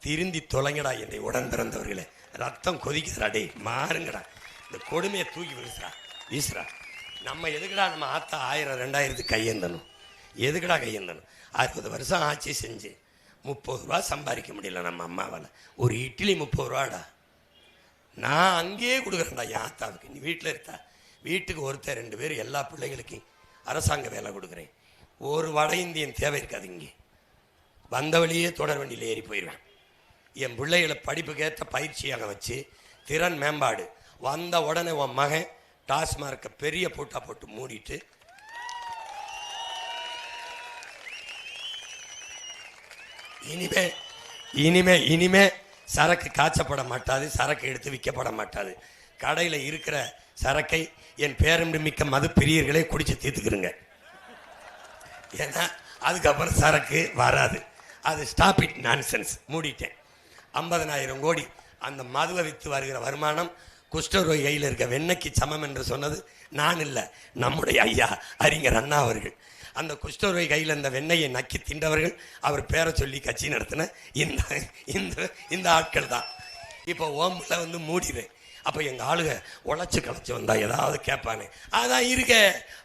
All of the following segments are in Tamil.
திருந்தி தொலைங்கடா என்னை உடன் பிறந்தவர்களே. ரத்தம் கொதிக்குதுடா, டே மாறுங்கடா. இந்த கொடுமையை தூக்கி வீசுறா. நம்ம எதுக்குடா நம்ம ஆத்தா 1000 2000 கையேந்தணும்? எதுக்குடா கையேந்தணும்? 60 வருஷம் ஆட்சி செஞ்சு 30 ரூபா சம்பாதிக்க முடியல நம்ம அம்மாவால். ஒரு இட்லி 30 ரூபாடா. நான் அங்கேயே கொடுக்குறேன்டா என் ஆத்தாவுக்கு. நீ வீட்டில் இருக்கா, வீட்டுக்கு ஒருத்தர் 2 பேர் எல்லா பிள்ளைகளுக்கும் அரசாங்க வேலை கொடுக்குறேன். ஒரு வட இந்தியன் தேவை இருக்காது. இங்கே வந்த வழியே தொடர் வண்டியில் ஏறி போயிடுவேன். என் பிள்ளைகளை படிப்புக்கேற்ற பயிற்சியாக வச்சு திறன் மேம்பாடு வந்த உடனே உன் மகன் டாஸ்மார்க்கை பெரிய பூட்டா போட்டு மூடிட்டு இனிமே சரக்கு காய்ச்சப்பட மாட்டாது, சரக்கு எடுத்து விற்கப்பட மாட்டாது. கடையில் இருக்கிற சரக்கை என் பேரம்பு மிக்க மது பிரியர்களே குடிச்சு தீர்த்துக்கிறங்க. ஏன்னா அதுக்கப்புறம் சரக்கு வராது. அது ஸ்டாப் இட் நான்சென்ஸ். மூடிட்டேன். 50,000 கோடி அந்த மதுவை விற்று வருகிற வருமானம் குஷ்டரோய் கையில் இருக்க வெண்ணெய்க்கு சமம் என்று சொன்னது நான் இல்லை, நம்முடைய ஐயா அறிஞர் அண்ணா அவர்கள். அந்த குஷ்டரோய் கையில் அந்த வெண்ணெயை நக்கி தின்றவர்கள், அவர் பேரை சொல்லி கட்சி நடத்தின இந்த ஆட்கள் தான். இப்போ ஓம்பில் வந்து மூடிடுறேன். அப்போ எங்கள் ஆளுக உழைச்சி களைச்சி வந்தால் ஏதாவது கேட்பானே. அதான் இருக்க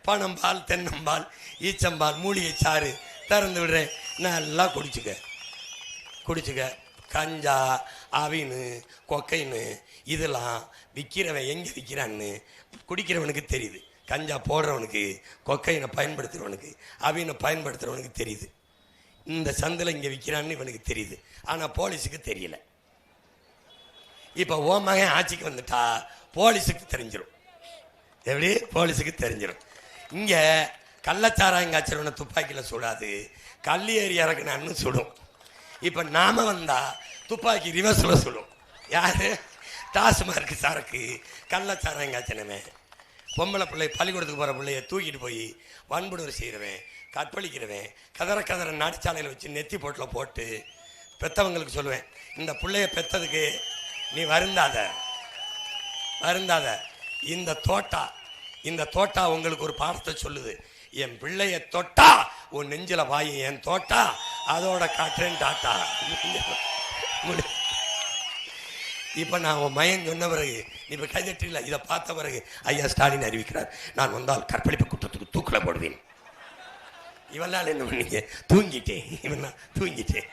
பனம்பால், தென்னம்பால், ஈச்சம்பால், மூலிகை சாறு திறந்து விடுறேன். நல்லா குடிச்சுக்க. கஞ்சா, அவின்னு, கொக்கைன்னு இதெல்லாம் விற்கிறவன் எங்கே விற்கிறான்னு குடிக்கிறவனுக்கு தெரியுது. கஞ்சா போடுறவனுக்கு, கொக்கைனை பயன்படுத்துகிறவனுக்கு, அவினை பயன்படுத்துகிறவனுக்கு தெரியுது. இந்த சந்தில் இங்கே விற்கிறான்னு இவனுக்கு தெரியுது. ஆனால் போலீஸுக்கு தெரியல. இப்போ ஓ மகன் ஆட்சிக்கு வந்துட்டா போலீஸுக்கு தெரிஞ்சிடும். எப்படி? போலீஸுக்கு தெரிஞ்சிடும். இங்கே கள்ளச்சாராயம் காய்ச்சறவனை துப்பாக்கியில் சுடாது, கல்லி ஏறி இறக்குனான்னு சுடும். இப்போ நாம வந்தால் துப்பாக்கி ரிவர்ஸில் சுடும். யார்? டாஸ்மார்க்கு சரக்கு கள்ளச்சாராயம் காய்ச்சனமே. பொம்பளை பிள்ளை பள்ளிக்கூடத்துக்கு போகிற பிள்ளைய தூக்கிட்டு போய் வன்புணர்வு செய்கிறவன், கற்பழிக்கிறவன், கதற நாட்டுச்சாலையில் வச்சு நெத்தி போட்டில் போட்டு பெற்றவங்களுக்கு சொல்லுவேன், இந்த பிள்ளைய பெற்றதுக்கு நீ வருந்தாத. இந்த தோட்டா உங்களுக்கு ஒரு பாடத்தை சொல்லுது. என் பிள்ளைய தொட்டா உன் நெஞ்சில வாயு, என் தோட்டா அதோட காட்டுறேன் டாட்டா. இப்போ நான் உன் மயன் சொன்ன பிறகு நீ இப்போ கைதட்டில இதை பார்த்த பிறகு ஐயா ஸ்டாலின் அறிவிக்கிறார், நான் வந்தால் கற்பழிப்பு குற்றத்துக்கு தூக்கில் போடுவேன். இவெல்லாம் என்ன பண்ணீங்க? தூங்கிட்டேன்.